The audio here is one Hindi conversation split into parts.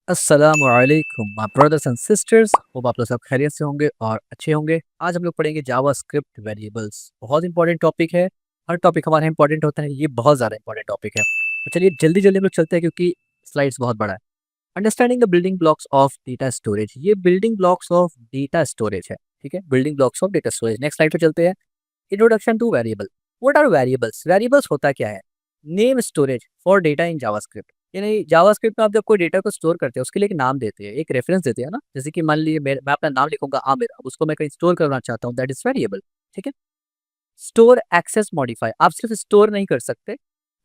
अस्सलामुअलैकुम my brothers and sisters. Hope आप लोग सब खैरियत से होंगे और अच्छे होंगे। आज हम लोग पढ़ेंगे जावास्क्रिप्ट वेरिएबल्स। बहुत इंपॉर्टेंट टॉपिक है। हर टॉपिक हमारा इंपॉर्टेंट होता है, ये बहुत ज़्यादा इंपॉर्टेंट टॉपिक है। तो चलिए जल्दी जल्दी हम लोग चलते हैं क्योंकि स्लाइड्स बहुत बड़ा है। Understanding the building blocks of data storage, ये building blocks of data storage है। ठीक है, building blocks of data storage. Next slide पे चलते हैं। Introduction to variable. What are variables? Variables होता क्या है? Name storage for data in JavaScript. यानी जावास्क्रिप्ट में आप जब कोई डेटा को स्टोर करते हैं उसके लिए एक नाम देते हैं, एक रेफरेंस देते हैं ना। जैसे कि मान लीजिए मैं अपना नाम लिखूंगा आमिर, अब उसको मैं कहीं स्टोर करना चाहता हूँ, दैट इज वेरिएबल। ठीक है। Store, access, modify. आप सिर्फ स्टोर नहीं कर सकते,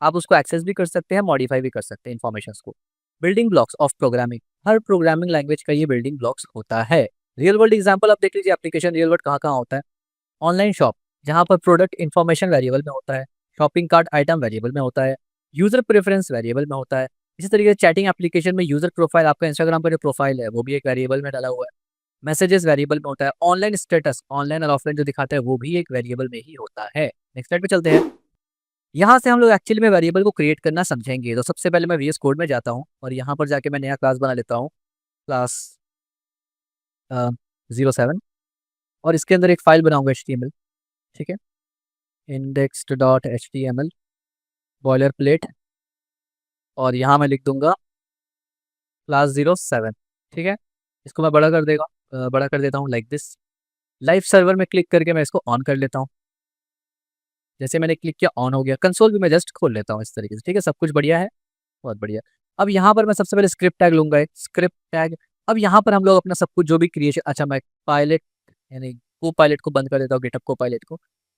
आप उसको एक्सेस भी कर सकते हैं, मॉडिफाई भी कर सकते हैं इन्फॉर्मेशन को। Building blocks of programming. Her programming language का ये बिल्डिंग ब्लॉक्स होता है। रियल वर्ल्ड एग्जांपल आप देख लीजिए, एप्लीकेशन रियल वर्ल्ड कहाँ कहाँ होता है। ऑनलाइन शॉप, जहाँ पर प्रोडक्ट इन्फॉर्मेशन वेरिएबल में होता है, शॉपिंग कार्ट आइटम वेरिएबल में होता है, यूजर प्रेफरेंस वेरिएबल में होता है। इसी तरीके से चैटिंग एप्लीकेशन में यूजर प्रोफाइल, आपका इंस्टाग्राम का जो प्रोफाइल है वो भी एक वेरिएबल में डाला हुआ है। मैसेजेस वेरिएबल में होता है। ऑनलाइन स्टेटस, ऑनलाइन और ऑफलाइन जो दिखाता है वो भी एक वेरिएबल में ही होता है। नेक्स्ट स्लाइड पे चलते हैं। यहाँ से हम लोग एक्चुअली में वेरिएबल को क्रिएट करना समझेंगे। तो सबसे पहले मैं वीएस कोड में जाता हूँ और यहाँ पर जाके मैं नया क्लास बना लेता हूँ, क्लास 07। और इसके अंदर एक फाइल बनाऊंगा HTML। ठीक है, index.html बॉयलर प्लेट। और यहाँ मैं लिख दूंगा क्लास 07। ठीक है, इसको मैं बड़ा कर देता हूँ लाइक दिस। लाइव सर्वर में क्लिक करके मैं इसको ऑन कर लेता हूँ। जैसे मैंने क्लिक किया ऑन हो गया। कंसोल भी मैं जस्ट खोल लेता हूँ इस तरीके से। ठीक है, सब कुछ बढ़िया है, बहुत बढ़िया। अब यहाँ पर मैं सबसे पहले स्क्रिप्ट टैग लूंगा, एक स्क्रिप्ट टैग। अब यहाँ पर हम लोग अपना सब कुछ जो भी क्रिएशन, अच्छा मैं पायलट यानी को पायलट को बंद कर देता हूँ, गिटहब को पायलट को।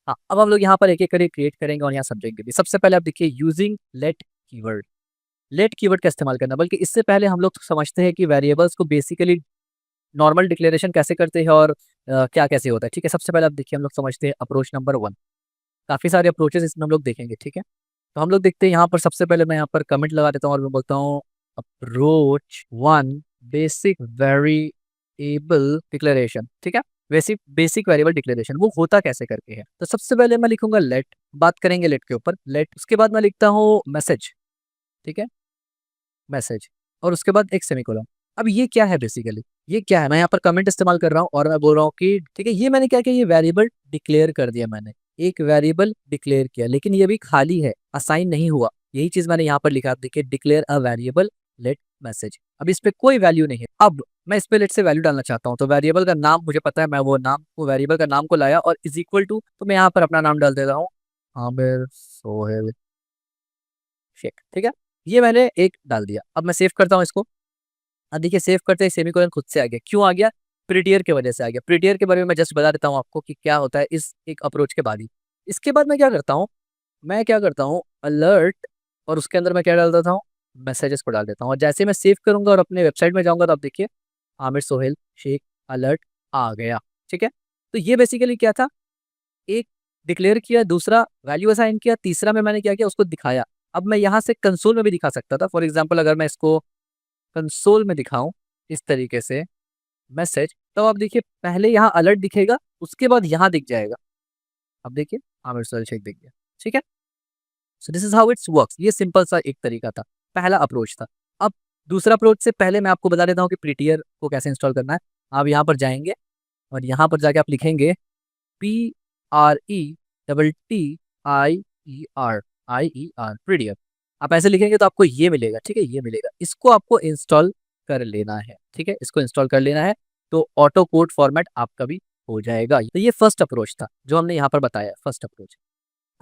हाँ, अब हम लोग यहाँ पर एक एक करके क्रिएट करेंगे और यहाँ समझेंगे भी। सबसे पहले आप देखिए, using let keyword. Let keyword का इस्तेमाल करना, बल्कि इससे पहले हम लोग समझते हैं कि वेरिएबल्स को बेसिकली नॉर्मल डिक्लेरेशन कैसे करते हैं और क्या कैसे होता है। ठीक है, सबसे पहले आप देखिए, हम लोग समझते हैं अप्रोच नंबर 1। काफी सारे अप्रोचेस इसमें हम लोग देखेंगे। ठीक है, तो हम लोग देखते हैं यहाँ पर सबसे पहले मैं यहाँ पर कमेंट लगा देता हूँ और मैं बोलता हूँ अप्रोच 1 बेसिक वेरिएबल डिक्लेरेशन। ठीक है, बेसिक बेसिक वेरिएबल डिक्लेरेशन वो होता कैसे करके है। तो सबसे पहले मैं लिखूंगा लेट, बात करेंगे लेट के ऊपर। लेट, उसके बाद मैं लिखता हूँ मैसेज। ठीक है, मैसेज, और उसके बाद एक सेमीकोलन। अब ये क्या है बेसिकली, ये क्या है? मैं यहाँ पर कमेंट इस्तेमाल कर रहा हूँ और मैं बोल रहा हूँ कि ठीक है, ये मैंने क्या किया, ये वेरिएबल डिक्लेयर कर दिया मैंने। एक वेरिएबल डिक्लेयर किया, लेकिन ये भी खाली है, असाइन नहीं हुआ। यही चीज मैंने यहाँ पर लिखा, देखिए declare a variable let message. अब इस पे कोई वैल्यू नहीं है। अब मैं इस पे लेट से वैल्यू डालना चाहता हूँ, तो वेरिएबल का नाम मुझे पता है, मैं वो नाम, वो वेरिएबल का नाम को लाया और इज इक्वल टू, तो मैं यहाँ पर अपना नाम डाल देता हूँ, आमिर सोहेल शेख। ठीक है, ये मैंने एक डाल दिया। अब मैं सेव करता हूँ इसको। अब देखिए, सेव करते ही सेमीकोलन खुद से आ गया। क्यों आ गया? प्रिटियर की वजह से आ गया। प्रिटियर के बारे में मैं जस्ट बता देता हूँ आपको कि क्या होता है इस एक अप्रोच के बाद ही। इसके बाद मैं क्या करता हूँ अलर्ट, और उसके अंदर मैं क्या डाल देता हूँ, मैसेजेस को डाल देता हूँ। और जैसे मैं सेव करूंगा और अपने वेबसाइट में जाऊंगा तो आप देखिए आमिर सोहेल शेख अलर्ट आ गया। ठीक है, तो ये बेसिकली क्या था, एक डिक्लेयर किया, दूसरा वैल्यू असाइन किया, तीसरा में मैंने क्या किया, उसको दिखाया। अब मैं यहाँ से कंसोल में भी दिखा सकता था। फॉर एग्जाम्पल अगर मैं इसको कंसोल में दिखाऊं इस तरीके से मैसेज, तो आप देखिए पहले यहाँ अलर्ट दिखेगा, उसके बाद यहाँ दिख जाएगा। अब देखिए आमिर सोहेल शेख दिख गया। ठीक है, so this is how it's works. ये सिंपल सा एक तरीका था, पहला अप्रोच था। अब दूसरा अप्रोच से पहले मैं आपको बता देता हूँ कि प्रीटियर को कैसे इंस्टॉल करना है। आप यहाँ पर जाएंगे और यहाँ पर जाके आप लिखेंगे PRETTIER प्रीटियर। आप ऐसे लिखेंगे तो आपको ये मिलेगा। ठीक है, ये मिलेगा, इसको आपको इंस्टॉल कर लेना है। ठीक है, इसको इंस्टॉल कर लेना है, तो ऑटो कोड फॉर्मेट आपका भी हो जाएगा। तो ये फर्स्ट अप्रोच था जो हमने यहाँ पर बताया, फर्स्ट अप्रोच।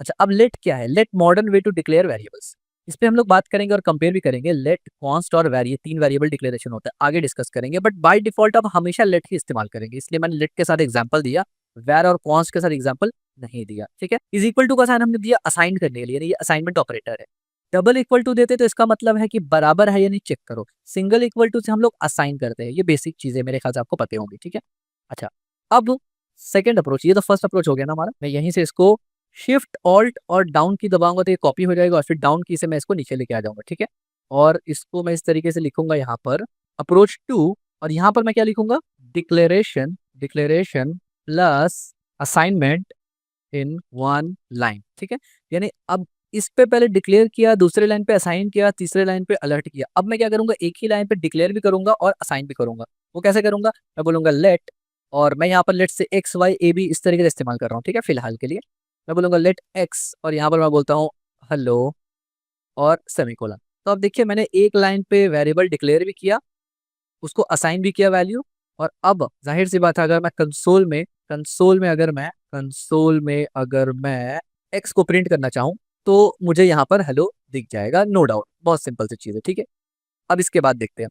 अच्छा, अब लेट क्या है? Let modern way to declare variables. इस पे हम लोग बात करेंगे और कंपेयर भी करेंगे। लेट, कॉन्स्ट और वेरिए, तीन वेरिएबल डिक्लेरेशन होता है, आगे डिस्कस करेंगे। बट बाय डिफॉल्ट आप हमेशा लेट ही इस्तेमाल करेंगे, इसलिए मैंने लेट के साथ एग्जांपल दिया, वेर और कॉन्स्ट के साथ एग्जांपल नहीं दिया। ठीक है, इज इक्वल टू का साइन हमने दिया असाइन करने के लिए, ये असाइनमेंट ऑपरेटर है। डबल इक्वल टू देते तो इसका मतलब है कि बराबर है या नहीं चेक करो। सिंगल इक्वल टू से हम लोग असाइन करते हैं। ये बेसिक चीजें मेरे ख्याल से आपको पता होंगी। ठीक है, अच्छा, अब सेकंड अप्रोच, ये तो फर्स्ट अप्रोच हो गया ना हमारा। मैं यहीं से इसको शिफ्ट ऑल्ट और डाउन की दबाऊंगा तो ये कॉपी हो जाएगा, और फिर डाउन की से मैं इसको नीचे लेके आ जाऊंगा। ठीक है, और इसको मैं इस तरीके से लिखूंगा यहाँ पर अप्रोच 2, और यहाँ पर मैं क्या लिखूंगा, declaration, declaration plus assignment in one line. ठीक है, यानी अब इस पे पहले डिक्लेयर किया, दूसरे लाइन पे असाइन किया, तीसरे लाइन पे अलर्ट किया। अब मैं क्या करूंगा, एक ही लाइन पे डिक्लेयर भी करूंगा और असाइन भी करूंगा। वो कैसे करूंगा, मैं बोलूंगा लेट, और मैं यहाँ पर लेट से एक्स वाई ए बी इस तरीके से इस्तेमाल कर रहा हूँ, ठीक है, फिलहाल के लिए। मैं बोलूंगा लेट एक्स, और यहाँ पर मैं बोलता हूँ हेलो और सेमीकोलन। तो अब देखिए मैंने एक लाइन पे वेरिएबल डिक्लेयर भी किया, उसको असाइन भी किया वैल्यू, और अब जाहिर सी बात है अगर मैं कंसोल में एक्स को प्रिंट करना चाहूँ तो मुझे यहाँ पर हेलो दिख जाएगा, नो डाउट, बहुत सिंपल सी चीज है, ठीक है। अब इसके बाद देखते हैं,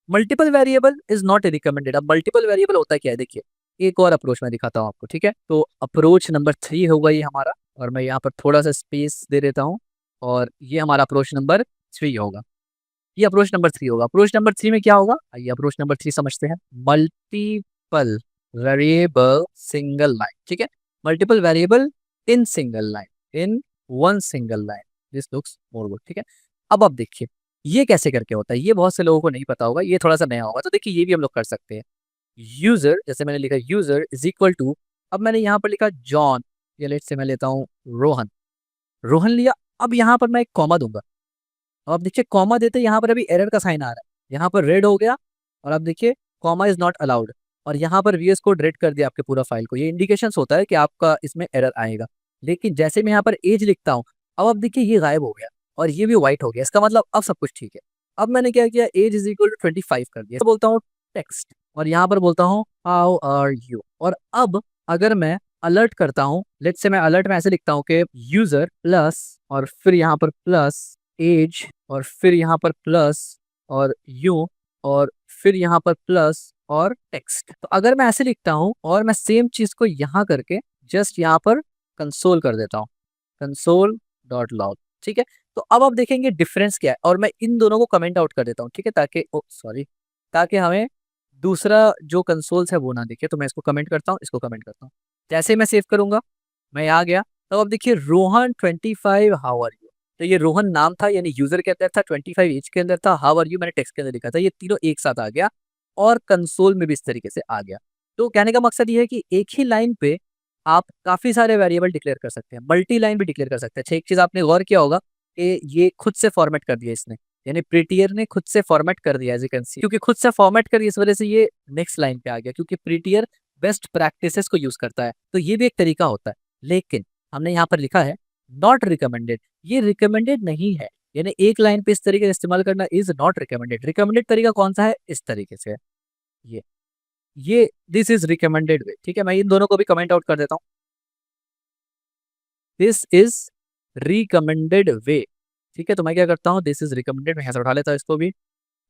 multiple variable is not recommended. अब मल्टीपल वेरिएबल होता क्या है, देखिए एक और अप्रोच मैं दिखाता हूँ आपको, ठीक है। तो अप्रोच नंबर 3 होगा ये हमारा, और मैं यहाँ पर थोड़ा सा स्पेस दे देता हूँ, और ये हमारा अप्रोच नंबर 3 होगा। ये अप्रोच नंबर 3 होगा। अप्रोच नंबर 3 में क्या होगा, आइए अप्रोच नंबर 3 समझते हैं। मल्टीपल वेरिएबल सिंगल लाइन, ठीक है, multiple variable in single line, in one single line, this looks more good, ठीक है। अब देखिए ये कैसे करके होता है, ये बहुत से लोगों को नहीं पता होगा, ये थोड़ा सा नया होगा, तो देखिए ये भी हम लोग कर सकते हैं। यूजर, जैसे मैंने लिखा यूजर इज इक्वल टू, अब मैंने यहाँ पर लिखा जॉन, या लेट से मैं लेता हूँ रोहन, रोहन लिया। अब यहाँ पर मैं एक कॉमा दूंगा, अब आप देखिए कॉमा देते यहाँ पर अभी एरर का साइन आ रहा है, यहाँ पर रेड हो गया, और अब देखिए कॉमा इज नॉट अलाउड, और यहाँ पर वीएस कोड रेड कर दिया आपके पूरा फाइल को। ये इंडिकेशन होता है कि आपका इसमें एरर आएगा। लेकिन जैसे मैं यहाँ पर एज लिखता हूँ, अब आप देखिए ये गायब हो गया और ये भी व्हाइट हो गया, इसका मतलब अब सब कुछ ठीक है। अब मैंने क्या किया, एज इज इक्वल टू 25 कर दिया, तो बोलता हूँ टेक्स्ट, और यहाँ पर बोलता हूँ हाउ आर यू। और अब अगर मैं अलर्ट करता हूँ, लेट से मैं अलर्ट में ऐसे लिखता हूँ कि यूजर प्लस, और फिर यहाँ पर प्लस एज, और फिर यहाँ पर प्लस और यू, और फिर यहाँ पर प्लस और टेक्स्ट। तो अगर मैं ऐसे लिखता हूँ और मैं सेम चीज को यहाँ करके जस्ट यहाँ पर कंसोल कर देता हूँ, कंसोल डॉट लॉग, ठीक है। तो अब आप देखेंगे डिफरेंस क्या है, और मैं इन दोनों को कमेंट आउट कर देता हूँ, ठीक है, ताकि सॉरी, ताकि हमें दूसरा जो कंसोल्स है वो ना दिखे। तो मैं इसको कमेंट करता हूँ, इसको कमेंट करता हूँ, जैसे मैं सेव करूंगा मैं आ गया। तो अब देखिए रोहन 25 हाउ आर यू, तो ये रोहन नाम था, यानी यूजर के अंदर था, 25 एज के अंदर था, हाउ आर यू मैंने टेक्स्ट के अंदर लिखा था, ये तीनों एक साथ आ गया, और कंसोल में भी इस तरीके से आ गया। तो कहने का मकसद ये है कि एक ही लाइन पे आप काफी सारे वेरिएबल डिक्लेयर कर सकते हैं, मल्टी लाइन भी डिक्लेयर कर सकते हैं। अच्छा, एक चीज आपने गौर किया होगा कि ये खुद से फॉर्मेट कर दिया इसने, यानी प्रीटियर ने खुद से फॉर्मेट कर दिया, एज यू कैन सी, क्योंकि खुद से फॉर्मेट कर इस वजह से ये नेक्स्ट लाइन पे आ गया, क्योंकि प्रीटियर बेस्ट प्रैक्टिसेस को यूज करता है। तो ये भी एक तरीका होता है, लेकिन हमने यहाँ पर लिखा है नॉट रिकमेंडेड, ये रिकमेंडेड नहीं है, यानी एक लाइन पे इस तरीके से इस्तेमाल करना इज नॉट रिकमेंडेड। रिकमेंडेड तरीका कौन सा है, इस तरीके से है, ये ये दिस इज रिकमेंडेड वे, ठीक है। मैं इन दोनों को भी कमेंट आउट कर देता हूँ, दिस इज रिकमेंडेड वे, ठीक है। तो मैं क्या करता हूँ, दिस इज रिकमेंडेड, मैं यहाँ से उठा लेता हूँ इसको भी,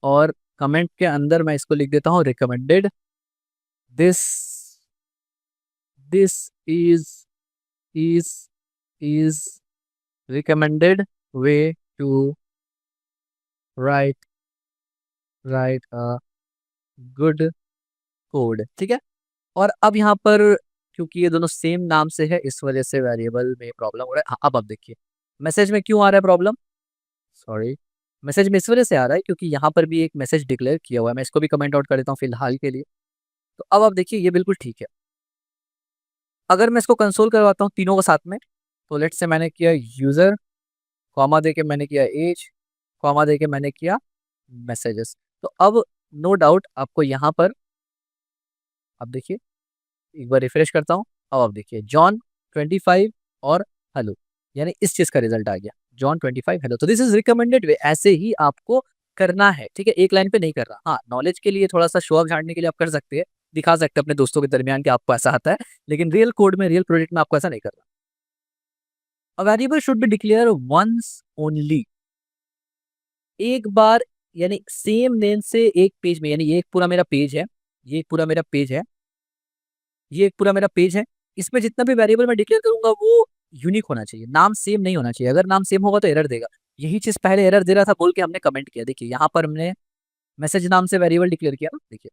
और कमेंट के अंदर मैं इसको लिख देता हूँ recommended, this this is is is recommended way to write write a good code, ठीक है। और अब यहाँ पर क्योंकि ये दोनों सेम नाम से है इस वजह से वेरिएबल में प्रॉब्लम हो रहा है। हाँ, अब देखिए मैसेज में क्यों आ रहा है प्रॉब्लम, सॉरी, मैसेज में इस वजह से आ रहा है क्योंकि यहाँ पर भी एक मैसेज डिक्लेयर किया हुआ है। मैं इसको भी कमेंट आउट कर देता हूँ फिलहाल के लिए। तो अब आप देखिए ये बिल्कुल ठीक है। अगर मैं इसको कंसोल करवाता हूँ तीनों को साथ में, तो लेट से मैंने किया यूजर, कॉमा दे के मैंने किया एज, कॉमा दे के मैंने किया मैसेजेस। तो अब नो डाउट आपको यहाँ पर, अब देखिए एक बार रिफ्रेश करता हूँ, अब आप देखिए जॉन 25 और हेलो, यानी इस चीज का रिजल्ट आ गया, जॉन 25 हेलो। तो दिस इज रिकमेंडेड वे, ऐसे ही आपको करना है, ठीक है, एक लाइन पे नहीं कर रहा। हाँ, नॉलेज के लिए थोड़ा सा शो ऑफ झाड़ने के लिए आप कर सकते हैं, दिखा सकते हैं अपने दोस्तों के दरमियान कि आपको ऐसा आता है, लेकिन रियल कोड में, रियल प्रोजेक्ट में आपको ऐसा नहीं करना। A variable should be declared once only, एक बार, यानी सेम नेम से एक पेज में, यानी ये एक पूरा मेरा पेज है, ये एक पूरा मेरा पेज है, ये एक पूरा मेरा पेज है, इसमें जितना भी वेरिएबल मैं डिक्लेयर करूंगा वो यूनिक होना चाहिए, नाम सेम नहीं होना चाहिए। अगर नाम सेम होगा तो एरर देगा। यही चीज पहले एरर दे रहा था बोल के हमने कमेंट किया। देखिए यहाँ पर हमने मैसेज नाम से वेरिएबल डिक्लेयर किया ना, देखिए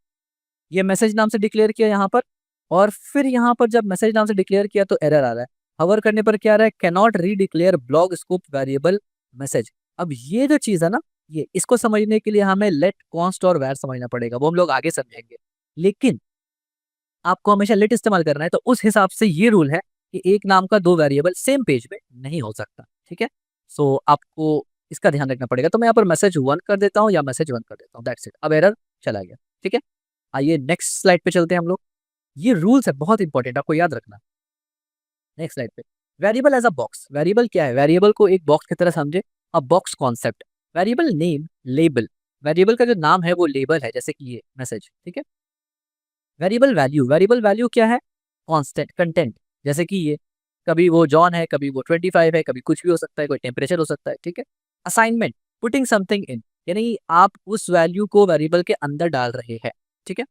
ये मैसेज नाम से डिक्लेयर किया यहाँ पर, और फिर यहाँ पर जब मैसेज नाम से डिक्लेयर किया तो एरर आ रहा है। हवर करने पर क्या आ रहा है, कैनॉट री declare blog scope variable message. अब ये जो चीज है ना, ये इसको समझने के लिए हमें लेट, कॉन्स्ट और वैर समझना पड़ेगा, वो हम लोग आगे समझेंगे। लेकिन आपको हमेशा लेट इस्तेमाल करना है, तो उस हिसाब से ये रूल है कि एक नाम का दो वेरिएबल सेम पेज में नहीं हो सकता, ठीक है। सो आपको इसका ध्यान रखना पड़ेगा। तो मैं यहाँ पर मैसेज 1 कर देता हूँ या मैसेज 1 कर देता हूँ, दैट्स इट। अब एरर चला गया, ठीक है? आइए नेक्स्ट स्लाइड पे चलते हैं हम लोग। ये रूल्स है बहुत इंपॉर्टेंट, आपको याद रखना। नेक्स्ट स्लाइड पे, variable as a box. Variable क्या है? वेरिएबल को एक बॉक्स की तरह समझे। A box concept. Variable name label. Variable का जो नाम है वो लेबल है, जैसे कि ये मैसेज, ठीक है? Variable value. वेरिएबल वैल्यू क्या है? कांस्टेंट कंटेंट, जैसे कि ये कभी वो जॉन है, कभी वो 25 है, कभी कुछ भी हो सकता है, कोई टेम्परेचर हो सकता है, ठीक है? असाइनमेंट, पुटिंग समथिंग इन, यानी आप उस वैल्यू को वेरिएबल के अंदर डाल रहे हैं, ठीक है?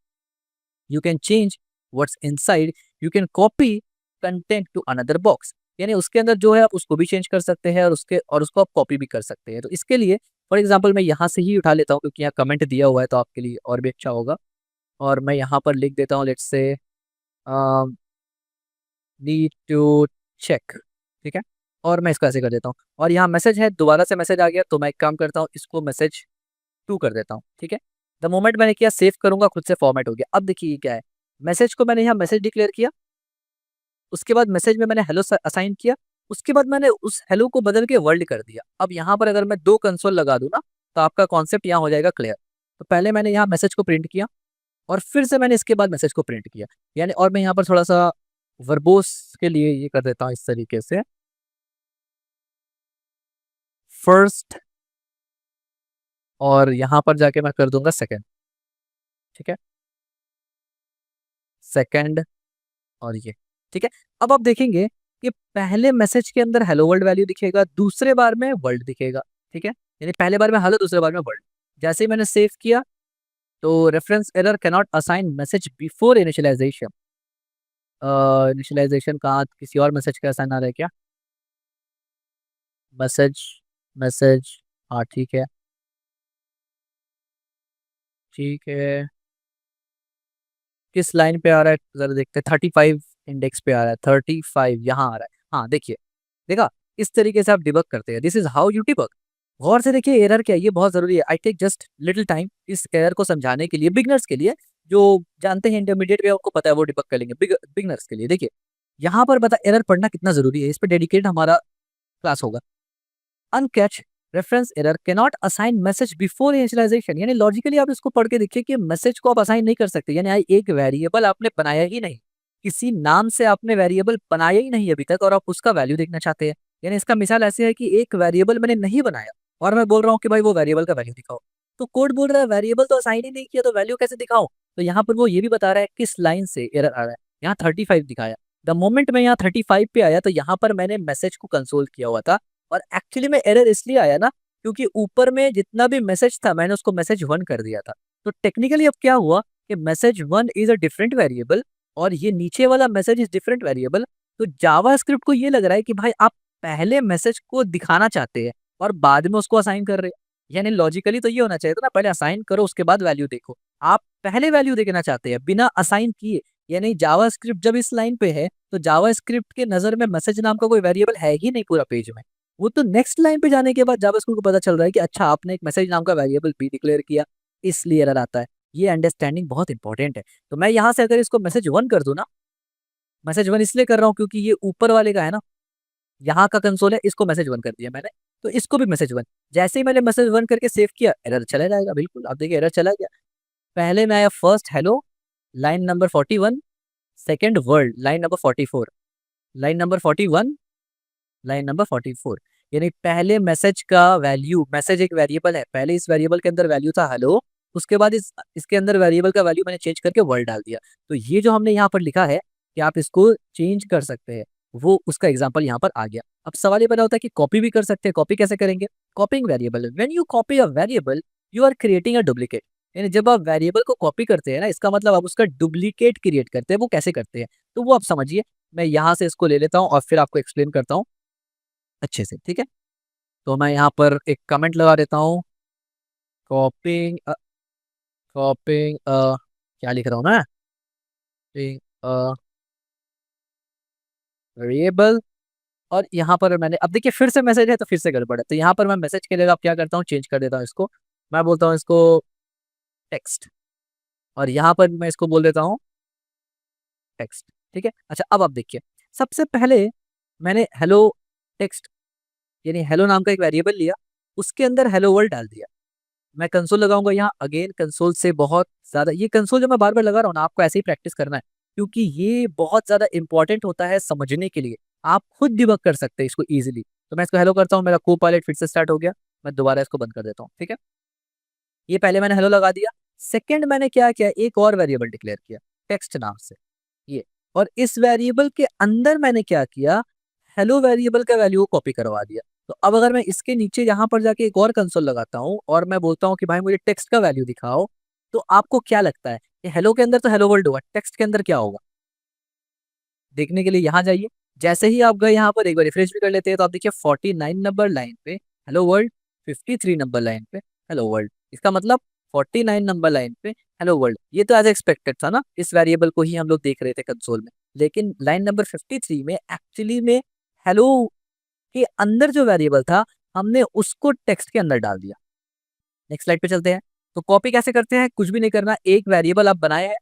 You can change what's inside, you can copy content to another box, यानी उसके अंदर जो है आप उसको भी चेंज कर सकते हैं और उसको आप कॉपी भी कर सकते हैं। तो इसके लिए फॉर एग्जांपल मैं यहाँ से ही उठा लेता हूँ, क्योंकि यहाँ कमेंट दिया हुआ है तो आपके लिए और भी अच्छा होगा। और मैं यहाँ पर लिख देता हूँ, let's say need to check, ठीक है? और मैं इसको ऐसे कर देता हूँ, और यहाँ मैसेज है, दोबारा से मैसेज आ गया, तो मैं एक काम करता हूँ, इसको मैसेज 2 कर देता हूँ, ठीक है? द मोमेंट मैंने किया, सेव करूंगा, खुद से फॉर्मेट हो गया। अब देखिए ये क्या है, मैसेज को मैंने यहाँ मैसेज डिक्लेयर किया, उसके बाद मैसेज में मैंने हेलो असाइन किया, उसके बाद मैंने उस हेलो को बदल के वर्ल्ड कर दिया। अब यहाँ पर अगर मैं 2 कंसोल लगा दूं ना, तो आपका कॉन्सेप्ट यहाँ हो जाएगा क्लियर। तो पहले मैंने यहाँ मैसेज को प्रिंट किया, और फिर से मैंने इसके बाद मैसेज को प्रिंट किया, यानी और मैं यहाँ पर थोड़ा सा वर्बोस के लिए ये कर देता हूँ इस तरीके से, फर्स्ट, और यहाँ पर जाके मैं कर दूंगा सेकंड, ठीक है? सेकंड, और ये, ठीक है? अब आप देखेंगे कि पहले मैसेज के अंदर हेलो वर्ल्ड वैल्यू दिखेगा, दूसरे बार में वर्ल्ड दिखेगा, ठीक है? यानी पहले बार में हेलो, दूसरे बार में वर्ल्ड। जैसे ही मैंने सेव किया, तो reference error can not assign message before initialization. Initialization कहाँ, किसी और मैसेज का असाइन आ रहा है क्या? मैसेज, मैसेज, हाँ ठीक है, ठीक है। किस लाइन पे आ रहा है जरा देखते हैं, 35 इंडेक्स पे आ रहा है, 35 यहाँ आ रहा है। हाँ देखिए, देखा, इस तरीके से आप डिबग करते हैं, this is how you debug. गौर से देखिए एरर क्या है, ये बहुत जरूरी है। I take just little time इस एरर को समझाने के लिए, बिगनर्स के लिए, जो जानते हैं इंटरमीडिएट पे उनको पता है वो डिबग कर लेंगे, बिगनर्स के लिए देखिए, यहाँ पर बता एरर पढ़ना कितना जरूरी है, इस पर डेडिकेट हमारा क्लास होगा। Uncaught reference error cannot assign message before initialization, यानी लॉजिकली आप इसको पढ़ के देखिए कि मैसेज को आप असाइन नहीं कर सकते, यानी एक वेरिएबल आपने बनाया ही नहीं, किसी नाम से आपने वेरिएबल बनाया ही नहीं अभी तक, और आप उसका वैल्यू देखना चाहते हैं। यानी इसका मिसाल ऐसे है कि एक वेरिएबल मैंने नहीं बनाया, और मैं बोल रहा हूँ कि भाई वो वेरिएबल का वैल्यू दिखाओ, तो कोड बोल रहा है वेरिएबल तो असाइन ही नहीं किया, तो वैल्यू कैसे दिखाओ? तो यहाँ पर वो ये भी बता रहा है किस लाइन से एरर आ रहा है। यहाँ 35 दिखाया, द मोमेंट मैं यहाँ 35 पे आया, तो यहाँ पर मैंने मैसेज को कंसोल किया हुआ था, और एक्चुअली में एरर इसलिए आया ना, क्योंकि ऊपर में जितना भी मैसेज था मैंने उसको मैसेज 1 कर दिया था। तो टेक्निकली अब क्या हुआ कि message 1 is a different variable, और ये नीचे वाला मैसेज इज डिफरेंट वेरिएबल। तो जावा स्क्रिप्ट को ये लग रहा है कि भाई आप पहले मैसेज को दिखाना चाहते हैं और बाद में उसको असाइन कर रहे हैं, यानी लॉजिकली तो ये होना चाहिए था ना, पहले असाइन करो उसके बाद वैल्यू देखो। आप पहले वैल्यू देखना चाहते हैं बिना असाइन किए, यानी जावा स्क्रिप्ट जब इस लाइन पे है, तो जावा स्क्रिप्ट के नजर में मैसेज नाम का कोई वेरिएबल है ही नहीं पूरा पेज में। वो तो नेक्स्ट लाइन पे जाने के बाद जावास्क्रिप्ट को पता चल रहा है कि अच्छा आपने एक मैसेज नाम का वेरिएबल भी डिक्लेयर किया, इसलिए एरर आता है। ये अंडरस्टैंडिंग बहुत इंपॉर्टेंट है। तो मैं यहाँ से अगर इसको मैसेज 1 कर दूं ना, मैसेज 1 इसलिए कर रहा हूँ क्योंकि ये ऊपर वाले का है ना, यहाँ का कंसोल है, इसको मैसेज 1 कर दिया मैंने, तो इसको भी मैसेज 1। जैसे ही मैंने मैसेज 1 करके सेव किया, एरर चला जाएगा, बिल्कुल आप देखिए एरर चला गया। पहले मैं आया first hello, line number 41, second world, line number 44, line number 41, line number 44, यानी पहले मैसेज का वैल्यू, मैसेज एक वेरिएबल है, पहले इस वेरिएबल के अंदर वैल्यू था हेलो, उसके बाद इसके अंदर वेरिएबल का वैल्यू मैंने चेंज करके वर्ल्ड डाल दिया। तो ये जो हमने यहाँ पर लिखा है कि आप इसको चेंज कर सकते हैं, वो उसका एग्जाम्पल यहाँ पर आ गया। अब सवाल ये पैदा होता है कि कॉपी भी कर सकते हैं, कॉपी कैसे करेंगे? Copying variable, when you copy a variable you are creating a duplicate, यानी जब आप वेरिएबल को कॉपी करते हैं ना, इसका मतलब आप उसका डुप्लीकेट क्रिएट करते हैं। वो कैसे करते हैं तो वो आप समझिए, मैं यहाँ से इसको ले लेता हूँ और फिर आपको एक्सप्लेन करता हूँ अच्छे से, ठीक है? तो मैं यहाँ पर एक कमेंट लगा देता हूँ, कॉपिंग कॉपिंग क्या लिख रहा हूँ मैं, वेरिएबल, और यहाँ पर मैंने, अब देखिए फिर से मैसेज है तो फिर से गड़बड़ है, तो यहाँ पर मैं मैसेज के जगह अब क्या करता हूँ, चेंज कर देता हूँ इसको, मैं बोलता हूँ इसको टेक्स्ट, और यहाँ पर मैं इसको बोल देता हूँ टेक्स्ट, ठीक है? अच्छा अब आप देखिए, सबसे पहले मैंने हेलो टेक्स्ट यानी हेलो नाम का एक वेरिएबल लिया, उसके अंदर हेलो वर्ल्ड डाल दिया। मैं कंसोल लगाऊंगा यहाँ, अगेन कंसोल से बहुत ज्यादा, ये कंसोल जो मैं बार बार लगा रहा हूँ ना, आपको ऐसे ही प्रैक्टिस करना है, क्योंकि ये बहुत ज्यादा इंपॉर्टेंट होता है समझने के लिए। आप खुद डिबग कर सकते हैं इसको इजीली। तो मैं इसको हेलो करता हूँ, मेरा को पायलट फिर से स्टार्ट हो गया। मैं दोबारा इसको बंद कर देता हूँ, ठीक है। ये पहले मैंने हेलो लगा दिया। सेकंड मैंने क्या किया, एक और वेरिएबल डिक्लेयर किया टेक्स्ट नाम से, ये। और इस वेरिएबल के अंदर मैंने क्या किया, हेलो वेरिएबल का वैल्यू कॉपी करवा दिया। तो अब अगर मैं इसके नीचे यहाँ पर जाके एक और कंसोल लगाता हूँ और मैं बोलता हूँ कि भाई मुझे टेक्स्ट का वैल्यू दिखाओ, तो आपको क्या लगता है कि हेलो के अंदर तो हेलो वर्ल्ड होगा, टेक्स्ट के अंदर क्या होगा? देखने के लिए यहाँ जाइए। जैसे ही आप गए यहाँ पर, एक बार रिफ्रेश भी कर लेते हैं, तो आप देखिए 49 नंबर लाइन पे हेलो वर्ल्ड, 53 नंबर लाइन पे हेलो वर्ल्ड। इसका मतलब 49 नंबर लाइन पे हेलो वर्ल्ड। ये तो एज एक्सपेक्टेड था ना, इस वेरिएबल को ही हम लोग देख रहे थे कंसोल में। लेकिन लाइन नंबर 53 में एक्चुअली में हेलो के अंदर जो वेरिएबल था, हमने उसको टेक्स्ट के अंदर डाल दिया। नेक्स्ट स्लाइड पे चलते हैं। तो कॉपी कैसे करते हैं, कुछ भी नहीं करना, एक वेरिएबल आप बनाए हैं,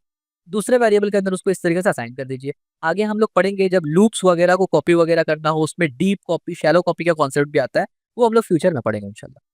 दूसरे वेरिएबल के अंदर उसको इस तरीके से असाइन कर दीजिए। आगे हम लोग पढ़ेंगे जब लूप्स वगैरह को कॉपी वगैरह करना हो, उसमें डीप कॉपी, शैलो कॉपी का कॉन्सेप्ट भी आता है, वो हम लोग फ्यूचर में पढ़ेंगे इंशाल्लाह।